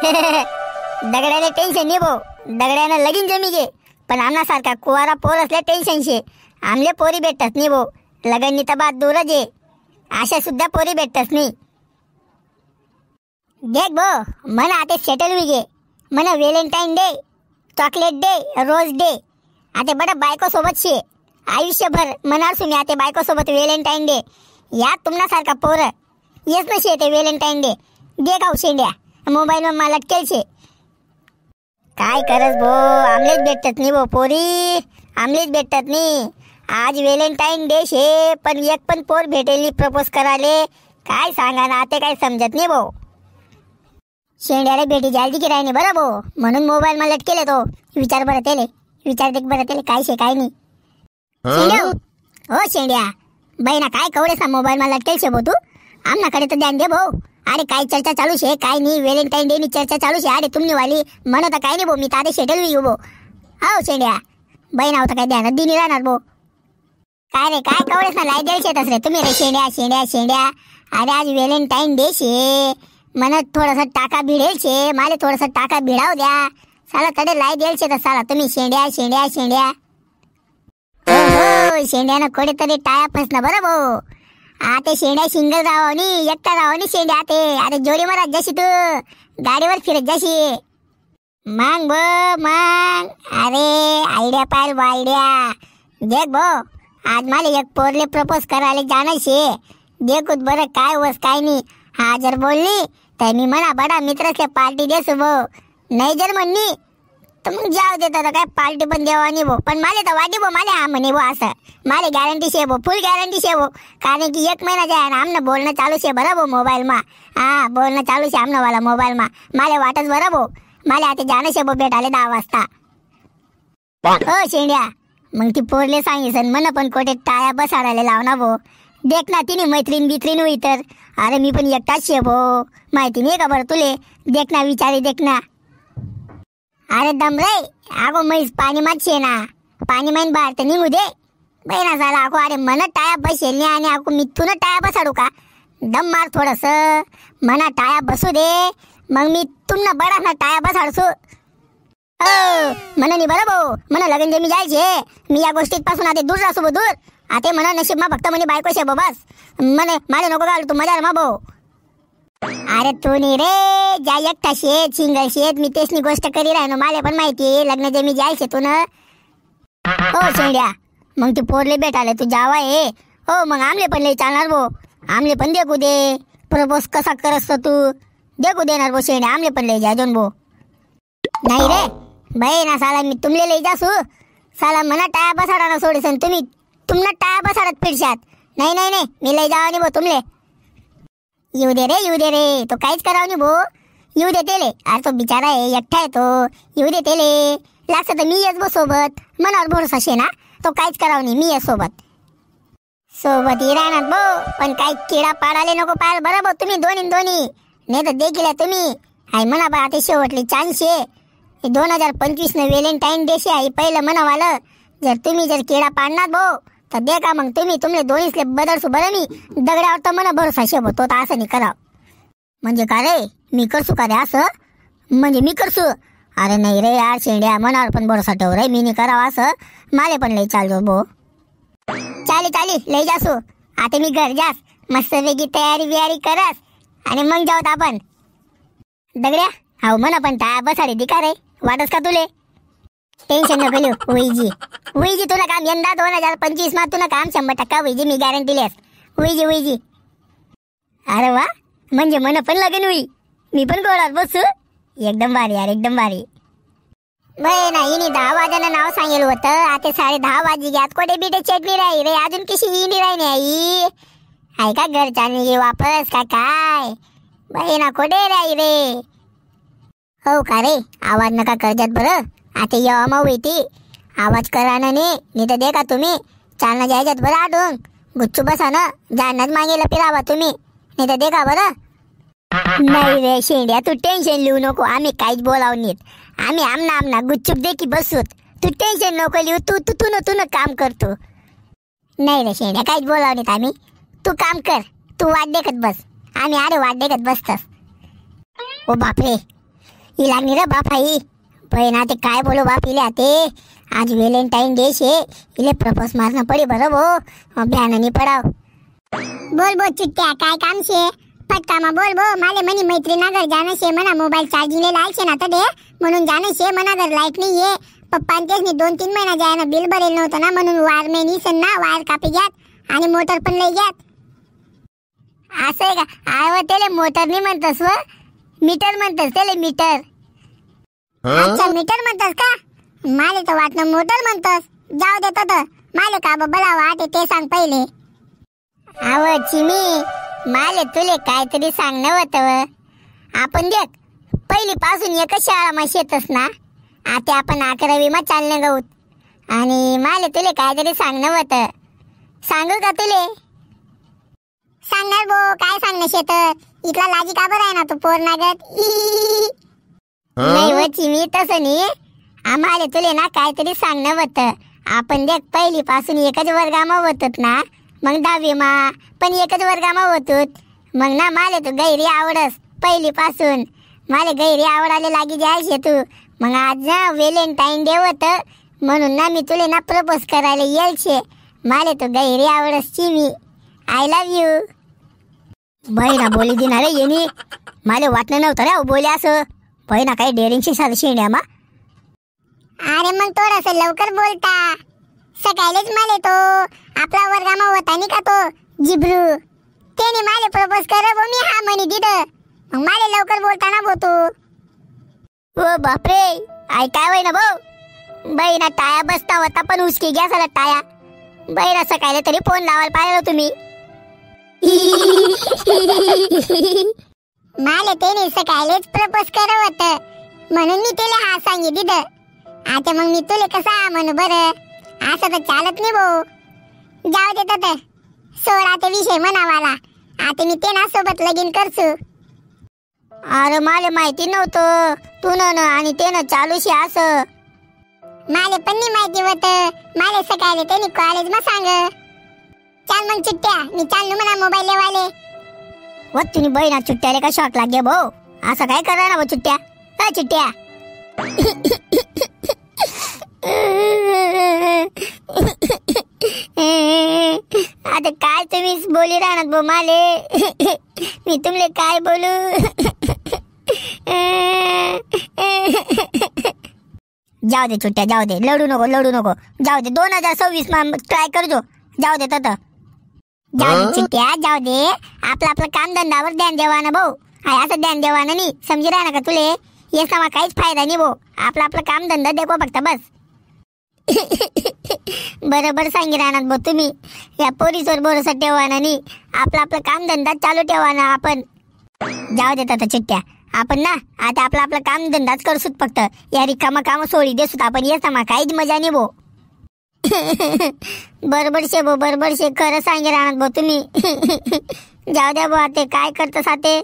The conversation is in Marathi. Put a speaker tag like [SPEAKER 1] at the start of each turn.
[SPEAKER 1] दगड्याला टेन्शन नाही भाऊ, दगड्यानं लगीन जमी गे, पण आमनासारखा कुवारा पोर असल्या टेन्शन शे. आमले पोरी भेटत नाही भाऊ, लगननी तर बात दूरच आहे, अशा सुद्धा पोरी भेटतच नाही. देख भाऊ, मला आता सेटल होई गे, मला Valentine day, chocolate day, rose day आता बडा बायको सोबत शे. आयुष्यभर मनार सुनी आता बायको सोबत व्हॅलेंटाईन डे. या तुमनासारखा पोर येस नशे ते व्हॅलेंटाईन डे. दे गाव शेंड्या मोबाईलवर मला लटकेल शे. काय करस भो, आमलेच भेटत नाही भो पोरी, आमलेच भेटत नाही. आज व्हॅलेंटाईन डे शे, पण एक पण पोर भेटेल नाही प्रपोज कराले. काय सांगा ना, आता काय समजत नाही भाऊ. शेंड्याला भेटी जालदी की राहिनी बरं भाऊ, म्हणून मोबाईल मला लटकेले तो. विचार बरं तेले, विचार देख बरं तेले काय शे काय नाही. शेंड्या हो शेंड्या, बहिणा काय कवडेसा मोबाईल मला लटकेल शे भाऊ तू. आमनाकडे तर ध्यान दे भाऊ. अरे काय चर्चा चालू शे काय नाही, व्हॅलेंटाईन डे नी चर्चा चालू शे. अरे तुमनी वाली म्हणत काय नाही भाऊ, मी तारे शेटल होई भाऊ. हो शेंड्या, बहिणा होता काय ध्यानात दिनी राहणार भाऊ. काय रे काय कवडेसा लाय देल शेतस रे तुम्ही रे शेंड्या शेंड्या शेंड्या. अरे आज व्हॅलेंटाईन डे शे, मला थोडासा टाका भिडेल शे, मला थोडासा टाका भिडाव द्या. साला तडे लाय देल शे तर साला तुम्ही शेंड्या शेंड्या शेंड्या. हो शेंड्यानं कोडे तरी टाया फसना बरं भाऊ. आता शेंड्या सिंगल राहावनी एकटा राहावनी शेंड्या ते. अरे जोडी मारत जशी तू गाडीवर फिरत जशी. मांग ब मांग, अरे आयडिया पाहिल आयडिया. देख भाऊ, आज मला एक पोरले प्रपोज करायला जाणं शे. देखूत बरं काय वस काय नाही. हा जर बोलली तर मी म्हणा बडा मित्रसले पार्टी देसू भाऊ, नाही जर म्हणली तर मग जाऊ देतो काय पार्टी पण देवानी भाऊ. पण मला तर वाटी भाऊ, मला हा म्हणे भाऊ असं मला गॅरंटी शे भाऊ, फुल गॅरंटी शे भाऊ. कारण की एक महिना जाय ना आमनं बोलणं चालू शे बरं भाऊ मोबाईल मा. हा बोलणं चालू शे आमनं वाला मोबाईल मा. मला वाटच बरं भाऊ, मला आता जाणं शे भाऊ भेटाले 10 वाजता. हो शेंड्या, मग ती पोरले सांगितलं मन पण कोठे टाया बसाडायला लावना भाऊ. देख ना तिने मैत्रीण बित्रीण होई तर. अरे मी पण एकटाच शे भाऊ, माहिती नाही का बरं तुले. देख ना विचारी देख ना. अरे दम रे आगो म्हैस पाणी मात शे ना, पाणी माईन बाहेर तर निघू दे बहिणा झाला. आगो अरे मन टाया बसेल नाही आणि आगो मी तुला टाया बसाडू का. दम मार थोडस, मना टाया बसू दे, मग मी तुमना बडा ना टाया बसाडसू. म्हणा नाही बरं भाऊ, म्हणा लगन जे मी जायचे, मी या गोष्टीत पासून आता दूर राहसू भाऊ दूर. आता म्हणा नशीब मा फक्त म्हणे बायको शे बस, म्हणे मला नको घालू तू मजा मा भाऊ. अरे तू नाही रे जा एकटा शेत सिंगल शेत, मी तेच गोष्ट करी राहिनो. मला पण माहिती आहे लग्न जे मी जायचे तू ना. हो शेंड्या, मग तू पोरले भेटाले तू जावा आहे. हो मग आमले पण लई चालणार भाऊ, आमले पण देखू दे प्रपोज कसा करस तू देखू देणार भाऊ शेंड्या. आमले पण लई जा दोन भाऊ. नाही रे बाई ना साला मी तुमले लई जासू. साला मना टाया बसाडा ना सोडीसन तुम्ही तुमना टाया बसाडत फिरशात. नाही नाही नाही मी लई जावा नाही भाऊ तुमले. येऊ दे रे तो काहीच करावं नाही भाऊ, येऊ दे तेले. अरे तो बिचारा आहे एकटा आहे तो, येऊ दे तेले. लागतं तर मी येस भाऊ सोबत, मनावर भरोसा शे ना. तो काहीच करावं नाही, मी येस सोबत सोबत ही राहणार भाऊ. पण काही किडा पाडाले नको पाहायला बरं भाऊ तुम्ही दोन्ही नाही तर देखील तुम्ही. हाय म्हणा बा आता शेवटली चान्स आहे 2025 न व्हॅलेंटाईन डे शे आहे पहिलं म्हणावालं. जर तुम्ही जर किडा पाडणार भाऊ तर दे का मग तुम्ही तुमले दोन्हीसले बदलसू बरं. मी दगड्यावर तर मला भरोसा शे भाऊ, तो तर असं नाही कराव. म्हणजे का रे मी करसू का रे असं, म्हणजे मी करसू. अरे नाही रे यार शेंड्या, मनावर पण भरोसा ठेव रे, मी नाही करावं असं. माले पण लई चालतो भाऊ. चाली लई जासू. आता मी घर जास मस्त वेगळी तयारी बियारी करस आणि मग जाऊत आपण. दगड्या हाव म्हणा पण टाया बसाडे दिका रे, वाटस का तुले. टेन्शन नको लिहू. वहीजी तुला काम यंदा 2025 मा तुला काम 100% वहीजी मी गॅरंटी लेस. वहीजी अरे वा, म्हणजे मन पण लगन होई, मी पण गोळात बसू. एकदम भारी यार एकदम भारी. बाई नाही नी 10 वाजानं नाव सांगेल होतं, आता 10:30 वाजी घ्यात. कोठे बिटे चटणी राही रे, अजून कशी येणी राही नाही आहे का घरच्या नाही वापस का काय. बाई ना कोठे राही रे. हो का रे आवाज नका करजात बरं. आता येवा मग होती आवाज करा ना नाही तर दे का तुम्ही चालना जायच्यात बरं. आठवून गुच्चू बसा ना, जानच मागेला फिरावा तुम्ही, नाही तर दे का बरं. नाही रे शेंड्या तू टेन्शन लिहू नको, आम्ही काहीच बोलाव नीट. आम्ही आमना गुच्चूप दे की बसूत. तू टेन्शन नको लिहू, तू न काम करतो. नाही रे शेंड्या काहीच बोलाव नीट आम्ही. तू काम कर, तू वाट देखत बस. आम्ही अरे वाट देखत बसतस. ओ बापरे ही लागली रे बाप आई. पण आता काय बोलू बाप इले आते. आज व्हॅलेंटाईन डे शे. इले प्रपोज मारणं पडी बरं भो. ध्यानाने पडाव. बोल बोल चिट्ट्या काय काम शे. फटकामा बोल भो. माले मनी मैत्रीणा घर जाणं शे म्हणा. मोबाईल चार्जिंगले लाल शे ना तर दे म्हणून जाणं शे म्हणा. घर लाईट नाही ये. पप्पा तेच 2-3 महिना जायना बिल भरेल नव्हतं ना म्हणून वायर मेनी सन ना वायर कापी घ्यात आणि मोटर पण लई घ्यात. असं आहे का. आव त्याले मोटर नाही म्हणतस व मीटर म्हणतस त्याले मीटर. अच्छा मीटर म्हणतस का. माले तर वाटणं मोटर म्हणतस. जाऊ दे तर माले का बबला वाटे ते सांग पहिले. आव चिमी माले तुले काहीतरी सांगणं होतं. आपण देख पहिली पासून एकच शाळा मा शेतस ना. आता आपण 11वी मा चालणे गाऊत. आणि माले तुले काहीतरी सांगणं होतं. सांगू का तुले. सांगणार भो काय सांगणं शेत. इथला लाजी का बरं आहे ना तू पोर नागत. नाही वची मी तसं नाही. आम्हाला तुले ना काहीतरी सांगणं होतं. आपण देख पहिली पासून एकच वर्गामा होतोत ना. मग 10वी मा पण एकच वर्गामा होतोत. मग ना माले तू गैरी आवडस पहिली पासून. माले गैरी आवडायला लागी जायचे तू. मग आज ना व्हॅलेंटाईन डे होतं म्हणून ना मी तुले ना प्रपोज करायला येलशे. माले तू गैरी आवडस चिमी. I love you. बहिणा बोली देणार रे येणी. माले वाटणं नव्हतं रे बोले असं. बहिणा काही डेअरिंगशी साधं शेंड्या मा. अरे मग थोडस लवकर बोलता. सकाळीच माले तो आपला वर्गामा होता नाही का तो जिब्रू. त्याने माले प्रपोज कर बो मी हा म्हणी दिलं. मग माले लवकर बोलताना बो तू. ओ बापरे आई काय होईना भाऊ. बहिणा टाया बसता होता पण उसकी घ्या सला टाया. बहिणा सकाळी तरी फोन लावायला पाहिलं तुम्ही. माले त्याने सकाळीच प्रपोज कर होतं म्हणून मी त्याला हा सांगी दिलं. आता मग मी तुले कसा म्हणू बरं. असं तर चालत नाही भाऊ. जाऊ दे तर 16 ते विषय म्हणावाला. आता मी ते ना सोबत लगीन करसू. अरे माले माहिती नव्हतं तू न आणि ते न चालूशी असं. माले पण नाही माहिती होतं. माले सकाळी त्यांनी कॉलेज मा सांग. चाल मग चिट्ट्या मी चाललो म्हणा मोबाईल लेवाले. व तुम्ही बहिणा चुट्ट्याले का शॉक लागे भाऊ. असं काय करा ना भाऊ चिट्ट्या. चिट्ट्या आता काय तुम्ही बोली राहणार भाऊ माले. मी तुमले काय बोलू. जाऊ दे चुट्ट्या जाऊ दे. लढू नको जाऊ दे. 2026 मा ट्राय करजो. जाऊ दे तर जाऊ दे चिट्ट्या जाऊ दे. आपलं काम धंदावर ध्यान देवा ना भाऊ. हाय असं ध्यान देवा ना नाही समजी राहा ना का तुले. याचा काहीच फायदा नाही भाऊ. आपलं काम धंदा देखो फक्त बस. बरोबर सांगी राहणार भाऊ तुम्ही. या पोरीसवर भरोसा ठेवा ना नाही. आपलं काम धंदा चालू ठेवा ना आपण. जाऊ देत आता चिट्ट्या. आपण ना आता आपलं काम धंदाच करसूत फक्त. या रिकामा काम सोडी देसूत आपण. याचा काहीच मजा नाही भाऊ. बरोबर शे भाऊ बरोबर शे. खरं सांगी राहणार भाऊ तुम्ही. जाऊ द्या भाऊ. ते काय करतस ते.